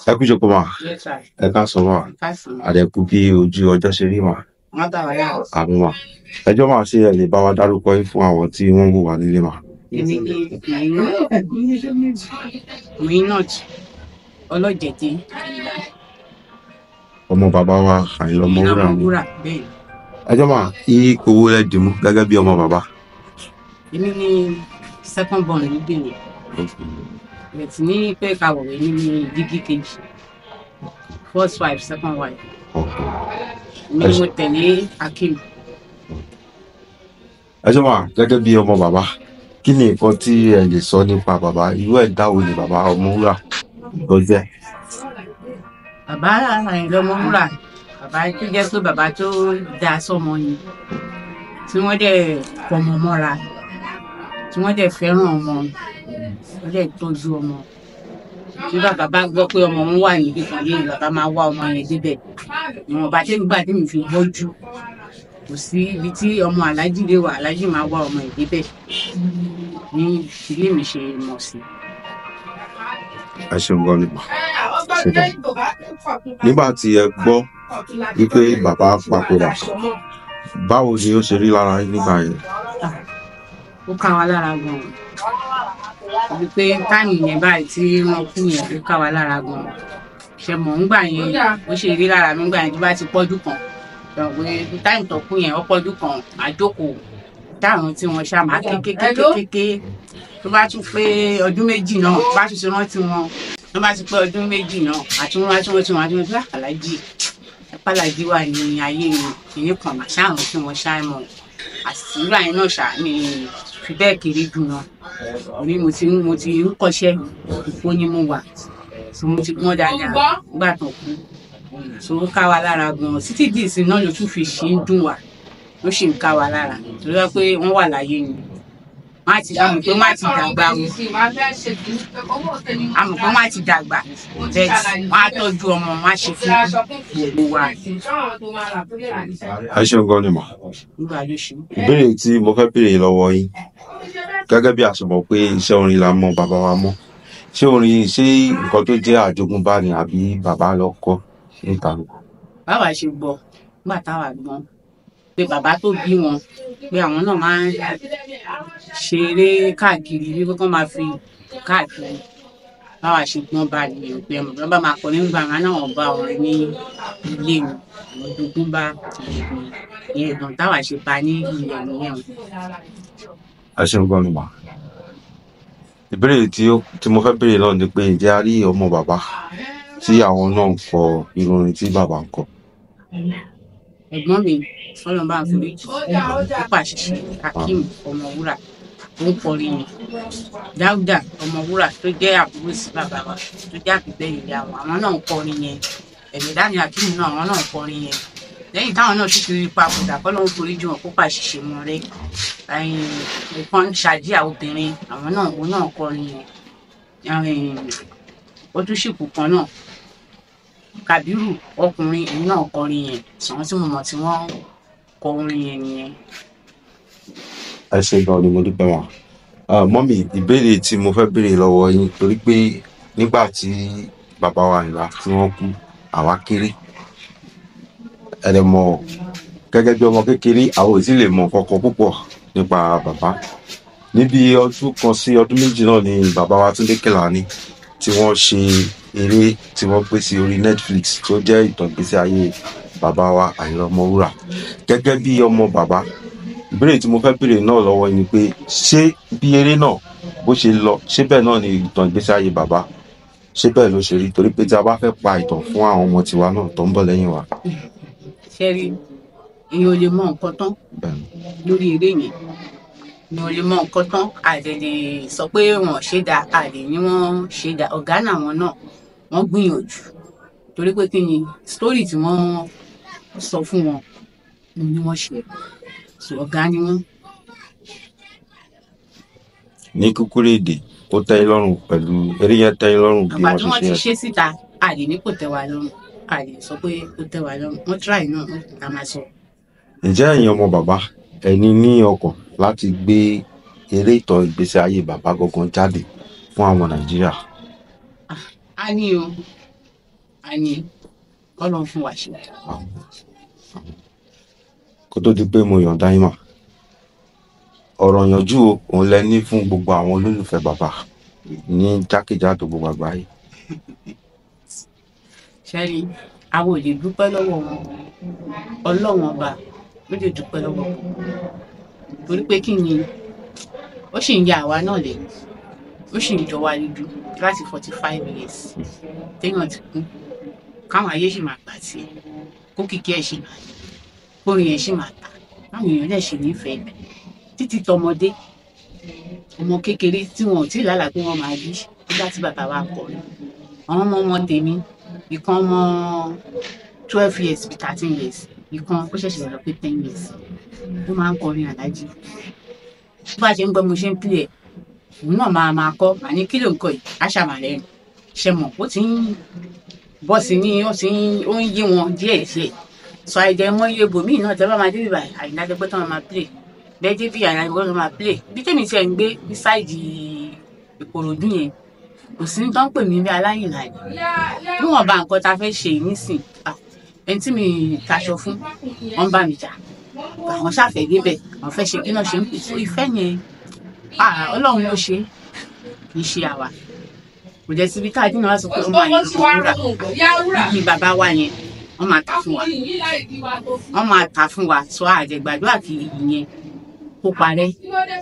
Ẹ kú ìjókòó mà. Yes, sir. Ẹ káàsán mà. Káàsán. Àdẹ̀kù bí ojú ọjọ́ ṣe rí mà. Wọ́n dà wá yà. Àmì mà. Ẹjọ́ mà ṣe ẹ lè bá wa dárúkọ yín fún àwọn tí wọ́n ń wò wá nílé mà. Èmi ni Muinat Ọlọ́jẹ̀dẹ́ Àyìnlá. Ọmọ bàbá wa Àyìnlá Ọmọwúrà ni. Ọmọwúrà bẹ́ẹ̀ ni. Ẹjọ́ mà ipò wo lẹ dì mú gẹ́gẹ́ bí ọmọ bàbá? Èmi ni second born lóbìnrin. Bẹ̀tì ní pé kàwọ̀wé ní dígí kejì. First wife, second wife. Èmi ni mo tẹ̀lé Akim. Ẹjọ́ mà gẹ́gẹ́ bí ọmọ bàbá, kí ni nǹkan tí ẹ lè sọ nípa bàbá? Irú ẹ̀dá wo ni bàbá Ọmọwúrà tó jẹ́? Bàbá Àyìnlá Ọmọwúrà, bàbá tó jẹ́ pé bàbá tó dá sọ́mọ ni, tí wọ́n dẹ̀ fọmọ mọ́ra, tí wọ́n dẹ̀ fẹ́ràn ọmọ, wọ́n dẹ̀ tọ́jú ọmọ. Tí bàbá bá gbọ́ pé ọmọ wọn wà níbi kan yìí, bàbá máa wá ọmọ yẹn débẹ̀. Ìwọ̀nba tí mi fi yọjú, kò sí ibi tí ọmọ aláàjì lè wà, aláàjì máa wá ọmọ yẹn débẹ̀. Ní ilé mi ṣe mọ̀ sí. Ẹ ṣeun gan ni mà. Nígbà tí ẹ gbọ́ wípé bàbá papòdà, báwo ni ó ṣe rí lára yín nígbà yẹn? Ó ká wa lára gan-an. Ibi pé táìmù yẹn báyìí tí wọ́n kú yẹn ó ká wa lára gan-an. Ṣé mọ̀ ń gbà yẹn ó ṣe rí lára mi gbà yẹn tó bá ti pọ́jú kan. Ìgbà táìmù tó kú yẹn ó pọ́jú kan àjókòó táwọn tí wọ́n ṣá máa kékékékéké. Tó bá tún pé ọdún méjì náà bá tún ṣe rántí wọn. Tó bá ti pé ọdún méjì náà àtúnrántí wọn tí wọ́n á tún wọ́n Aláàjì. Aláàjì wà ní ayé ìyẹn kan mà ṣáà tí wọ́n ṣáà mọ̀. Àsìkò yẹn náà ṣáà ni fi bẹ́ẹ̀ kéré jù náà. Orí mo ti ń kọ́ṣẹ́ ìfó ni mo wà. So mo ti gbọ́n dáadáa nígbà tó kú. So ó ká wa lára gan-an. Títí di ìsìn náà ló tún fi ṣe ń dùn wá. Ló ṣì ń ká wa lára. Torí pé wọ́n wà láyé ni. Àmọ̀ pé má ti dàgbà wọn. Àmọ̀ pé má ti dàgbà. Bẹ́ẹ̀ wọ́n á tọ́jú ọmọ wọn á ṣe fún gbogbo wa. Ẹ ṣeun gan ni mà. Nígbà ló ṣe. Ìbéèrè tí mo fẹ́ béèrè lọ́wọ́ yín, gẹ́gẹ́ bí a ṣe mọ̀ pé iṣẹ́ orin la mọ bàbá wa mọ́. Ṣé orin nǹkan tó jẹ́ àjogúnbá ni àbí bàbá lọ kọ́ níta? Báwa ṣe gbọ́ nígbà táwa gbọ́n pé bàbá tó bí wọn pé àwọn náà máa ń ṣeré káàkiri bí wọ́n máa fi káàkiri. Báwa ṣe gbọ́n bá nìyẹn pé ọmọ bá máa kọ nígbà wọn náà wọ́n bá wọn ní ilé wọn àjogúnbá ìyẹn ìtàn táwa ṣe bá ní ilẹ̀ nìyẹn. Ẹ ṣeun gan ni mà. Ìbéèrè tí mo fẹ́ béèrè náà ni pé ǹjẹ́ a rí ọmọ bàbá tí àwọn náà ń kọ irú orin tí bàbá ń kọ? Ẹ̀gbọ́n mi Ọlọ́run bá ń forí jù ó pàṣẹ Akim Ọmọwúrà tó ń kọrin yẹn. Dáúdà Ọmọwúrà tó jẹ́ àbúrò sí bàbá wa tó jẹ́ àbígbẹ́ ìyá wọn, àwọn náà ń kọrin yẹn. Ẹ̀mẹ̀dání Akim náà àwọn náà ń kọrin yẹn. Lẹ́yìn táwọn náà tún ti rí papòdà k'Ọlọ́run forí jù wọn kó pàṣẹ wọn rẹ́. Ìkan Ṣàdíà obìnrin àwọn náà òun náà kọrin yẹn. Ó tún ṣìkù kan náà Kàbírù ọkùnrin òun náà kọrin yẹn. Àwọn tí mo mọ̀ tí wọ́n kọ orin yẹn nìyẹn. Ẹ ṣe gan ni mo dúpẹ́ wọn. Mọ́mì, ìbéèrè tí mo fẹ́ béèrè lọ́wọ́ yín torí pé nígbà tí bàbá wa Àyìnlá tí wọ́n kú àwa kéré. Ẹ lè mọ̀ gẹ́gẹ́ bí ọmọ kékeré àwọn ò sì lè mọ̀ kankan púpọ̀ nípa bàbá. Níbi ọdún kan sí ọdún méjì náà ni bàbá wa Túndé Kèlání tí wọ́n ṣe eré tí wọ́n gbé sí orí Netflix tó jẹ́ ìtàn ìgbésí ayé bàbá wa Àyìnlá Ọmọwúrà. Gẹ́gẹ́ bí ọmọ bàbá, ìbéèrè tí mo fẹ́ béèrè náà lọ́wọ́ yín ni pé ṣé bí eré náà bó ṣe lọ ṣé bẹ́ẹ̀ náà ni ìtàn ìgbésí ayé bàbá ṣé bẹ́ẹ̀ ló ṣe rí? Torí pé tí a bá fẹ́ pa ìtàn fún àwọn ọmọ tiwa náà tó ń bọ̀ lẹ́yìn wa. Ṣé rí èèyàn ò lè mọ nǹkan tán lórí eré yẹn. Èèyàn ò lè mọ nǹkan tán àdè lè sọ pé wọn ṣe dá àdè ni wọ́n ṣe dá. Ọ̀gá làwọn náà wọ́n gbìyànjú torí pé kí ni sítórì tí wọ́n sọ fún wọn ni wọ́n ṣe. Ọ̀gá ni wọ́n. Ní kúkúrú èdè ó tẹ́ yín lọ́rùn pẹ̀lú eré yẹn tẹ́ yín lọ́rùn bí wọ́n ṣe ṣe. Àgbà tí wọ́n ti ṣe síta àdè ní kò tẹ́ wa lọ́rùn àdè sọ pé kò tẹ́ wa lọ́rùn. Wọ́n tíráì náà ká máa sọ. Ǹjẹ́ ẹ̀yin ọmọ bàbá ẹni ní ọkàn láti gbé eré ìtàn ìgbésí ayé bàbá gangan jáde fún àwọn Nàìjíríà? A ní o àní Ọlọ́run fún wa ṣe. kó tó di pé mo yọ̀ǹda yín mà, ọ̀rọ̀ ìyànjú òun lẹ ní fún gbogbo àwọn olólùfẹ́ bàbá ní jákèjádò gbogbo àgbáyé. ṣẹ́rí àwọn ò lè dúpẹ́ lọ́wọ́ wọn, Ọlọ́run ọba ló lè dúpẹ́ lọ́wọ́ wọn, torí pé kí ni ó sì ń ya àwa náà lẹ́nu, ó sì ń jọ wá lójú láti 45 years téèyàn ti kú, káwọn ayé sì máa gbà tí kó kìkì ẹ̀ sì máa kórin ẹ̀ sì máa ta, káwọn èèyàn dẹ̀ sì nífẹ̀ẹ́ rẹ̀ títí tọmọdé, ọmọ kékeré tí wọn ò tí ì lálàá pé wọ́n máa bí nígbà tí bàbá wa kọrin. àwọn ọmọ tèmi, ìkan ọmọ 12 years bí 13 years, ìkan ó ṣẹ̀ṣẹ̀ lọ pé 10 years, ó máa ń kọrin Àlájì. bó bá ṣe ń gbọ́ mo ṣe ń pìlẹ̀ òun náà máa kọ́ àní kí ló ń kọ yìí aṣàmàlẹ́ ṣe mọ̀ ó ti ń bọ́ sí ní ó ń yí wọn díẹ̀ díẹ̀. sọ àìjẹ́ mọ́ iye bòmíì náà tẹ́ bá máa débi báyìí àìdájọ́gbẹ́ tó máa play bẹ́ẹ̀ débi àìdájọ́gbẹ́ tó máa play bí tèmi tiẹ̀ ń gbé ní sáìdì Ìkòròdú yẹn kò sí ní tó ń pè mí bí Aláyìnlá ni níwọ̀n bá nǹkan tá a fẹ́ ṣe nísìn ẹni tí mi taṣọ fún wọn bá mi jà àwọn ṣàfẹ́ débẹ̀ àwọn fẹ́ ṣe kí náà ṣe ń pè fún ìfẹ́ yẹn Ọlọ́run ló ṣe kì í ṣe àwa kò jẹ́ síbi tá a dínà wá sọ pé ó máa yẹ wúrà bí bàbá wa yẹn wọ́n máa tà fún wa wọ́n máa tà fún wa sọ àjẹgbàdúrà kì í yẹn kó parẹ́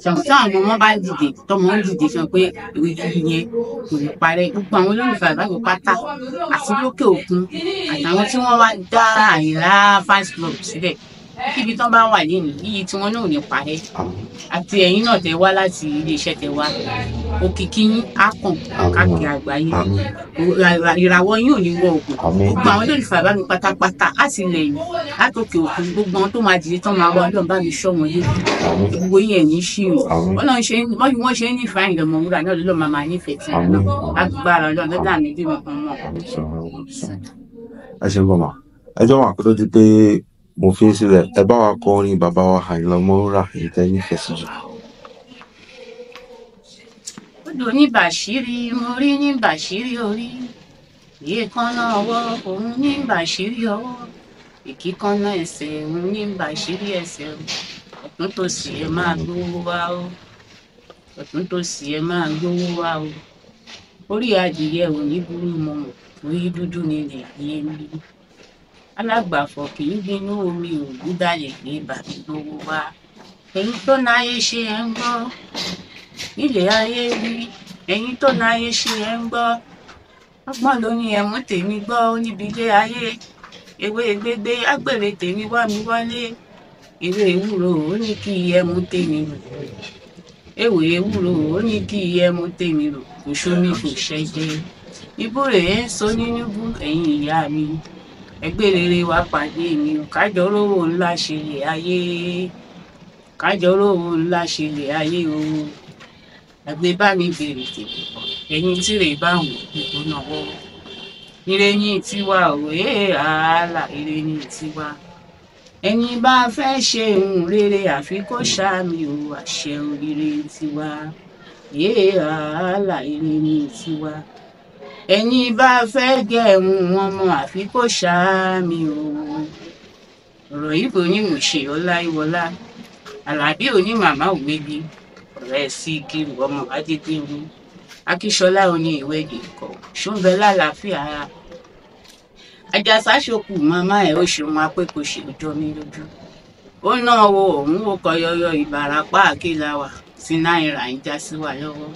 ṣàǹtí àwọn ọmọ bá dìde tọmọ ń dìde sọ pé ìwé gidi yẹn kò ní parẹ́. gbogbo àwọn olólùfẹ́ àgbàgbé pátá àti lókè òkun àtàwọn tí wọ́n wá dá Àyìnlá fans club sílẹ̀ kíbi tán bá wà lẹ́nu yíyí tí wọ́n náà ò ní parẹ́. àti ẹ̀yin náà tẹ wá láti iléeṣẹ́ tẹ wá òkìkí yín á kàn káàkiri àgbáyé, ìràwọ̀ yín ò ní wọ òkun. gbogbo àwọn olólùfẹ́ àgbàgbé pátápátá láti ilẹ̀ yìí látòkè òkun, gbogbo wọn tó máa dìde tán máa wá Ọlọ́run bá mi ṣọ́ wọn yé gbogbo yín ẹ̀ ní ṣìrò. wọ́n ṣe ń nífẹ̀ẹ́ Àyìnlá Ọmọwúrà náà ló máa nífẹ̀ẹ́ tí wọn náà agbára Ọlọ́run lọ́dọ̀ àmì bí wọn kan mọ̀. ẹ ṣe gbọmọ ẹjọ́ wà kó tó di pé mo fi ń sílẹ̀ ẹ bá wa kọ orin bàbá wa Àyìnlá Ọmọwúrà èyí tẹ́ nífẹ̀ẹ́ sí jù. odò ní bàṣírí mo rí ní bàṣírí orí, èékánná ọwọ́ òun ní bàṣírí ọwọ́, ìkíkánná ẹsẹ̀ òun ní bàṣírí ẹsẹ̀, ọ̀tún tòsì ẹ máa gbówó wá o, ọ̀tún tòsì ẹ máa gbówó wá o, orí adìyẹ ò ní burú mọ́ orí dúdú ni lè yé mi, alágbàfọ̀ kì í bínú omi ògúndàlẹ̀ ní bàbí gbówó wá. ẹ̀yin tó náyé ṣe ẹ ń gbọ́ ilé ayé rí, ẹ̀yin tó náyé ṣe ẹ ń gbọ́, ọgbọ́n ló ní ẹ̀mú tèmi gbọ́ níbi ilé ayé, ewé gbégbé agbèrè tèmi wá mi wálé, ewé ewúro ó ní kí ẹ̀mú tèmi rò, ewé ewúro ó ní kí ẹ̀mú tèmi rò, kò sómi kò ṣẹ́jẹ́ ibúre ẹ̀ ń so nínú bú ẹ̀yin ìyá mi, ẹgbẹ́ rere wá pàdé mi kájọ rówó ńlá ṣe lè ayé, kájọ rówó ńlá ṣe lè ayé o, ẹgbẹ́ bá mi bèrè tèmi pọ̀ ẹ̀yin tí rè bá wù ú náwó, ire ní tiwa òwe àhálà ire ní tiwa, ẹni bá fẹ́ ṣe ohun rere àfi kó ṣàmì o àṣẹ ire tiwa, àhálà ire ní tiwa, ẹni bá fẹ́ gẹ̀ẹ́hún wọn mọ àfi kó ṣàmì o. ọ̀rọ̀ yìí kò ní mùṣe Ọláyíwọlá Àlàbí òní màmá ògbégi ọ̀rẹ́ Síkírù ọmọ Adédìrú Akíṣọlá oní ìwẹ́dì ikọ̀ ṣùgbọ́n lálàáfíà ara Àjàsá ṣokù màmá ẹ̀ ó ṣeun apẹ́kò ṣe jọ mí lójú, ó náà wo òun ó kọ yọyọ Ìbàràpá àkèláwà tí náírà ń já sí wa lọ́wọ́,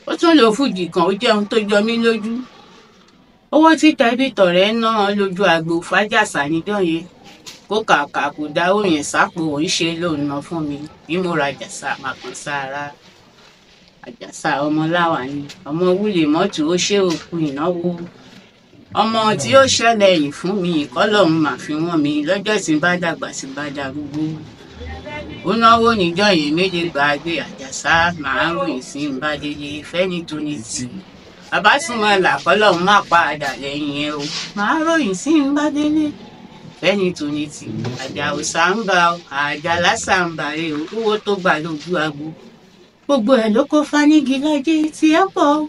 ó tún lo fújì kan ó jẹun tó jọ mí lójú, owó tí tẹbítọ̀rẹ́ náà lójú àgbò fàjàsà níjọ́ yẹn kó kàkà kò dáwó yẹn sápò òun ṣe lòun ná fún mi bí mo ra Àjàsà màkàn sára. Àjàsà ọmọ Láwàní ọmọ wúlè mọ́tò ó ṣe òkú ìnáwó, ọmọ tí ó ṣẹlẹ̀ yìí fún mi ìkọlọ́hún mà fi wọ́n mi lọ́jọ́ tí bá dàgbà sí bá darúgbó, ó náwó níjọ́ yẹn méje gbàgbé Àjàsà màá ròyìn sí ń bá délé fẹ́ni tó ní tì bàbá súnmọ́ làkọ́lọ́hún má padà lẹ́yìn ẹ o, màá ròyìn sí ń bá délé fẹ́ni tó ní tì Àjàó sàǹbà Àjàlá sàǹbà rè o, owó tó gbà lójú agbo gbogbo ẹ̀ ló kó fanigi lọ́jẹ́ tí ẹ pọ̀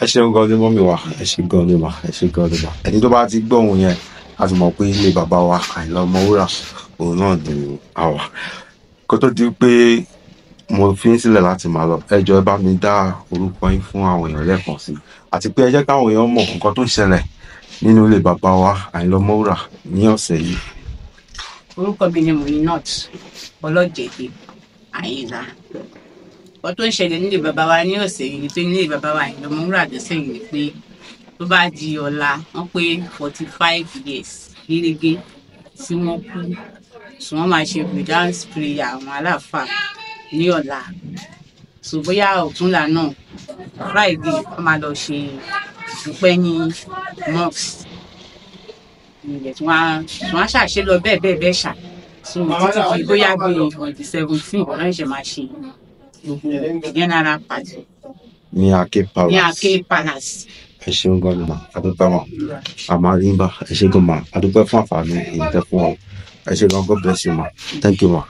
ẹ ṣeun gan ni mọ́mì wa, ẹ ṣe gan ni mà, ẹ ṣe gan ni mà. Ẹni tó bá ti gbọ́ ohun yẹn a ti mọ̀ pé ilé bàbá wa Àyìnlá Ọmọwúrà òun náà ni a wà. Kó tó di pé mo fi ń sílẹ̀ láti máa lọ, ẹ jọ̀ọ́ ẹ bá mi dá orúkọ yín fún àwọn èèyàn lẹ́ẹ̀kan sí i, àti pé ẹ jẹ́ káwọn èèyàn mọ̀ nǹkan tó ń ṣẹlẹ̀ nínú ilé bàbá wa Àyìnlá Ọmọwúrà ní ọ̀sẹ̀ yìí. Orúkọ mi ni Muinat Ọlọ́jẹ̀dẹ̀ Àyìnlá. Nǹkan tó ń ṣẹlẹ̀ nílé bàbá wa ní ọ̀sẹ̀ yìí pé nílé bàbá wa Àyìnlá Ọmọwúrà lọ́sẹ̀ yìí pé tó bá di ọ̀la wọ́n pé 45 years gẹ́gẹ́ tí wọ́n kú, so wọ́n máa ṣe redance prayer àwọn aláàfáà ní ọ̀la. So bóyá ọ̀túnla náà Friday wọ́n máa lọ ṣe ìdúpẹ́ ní mosque. Ilẹ̀ tí wọ́n á ṣàṣe lọ bẹ́ẹ̀ ṣá. So títí di bóyá bí on the 17th ọ̀rọ̀ ìṣẹ̀ máa ṣe gbogbo general party Ní Ake Palace. ní Ake Palace. Ẹ ṣeun gan ni mà, adúpẹ́ mà. Àmàlímbà, ẹ ṣe gan mà, adúpẹ́ fún àǹfààní èyí tẹ́ fún wa. Ẹ ṣe gan, God bless you mà. Thank you mà.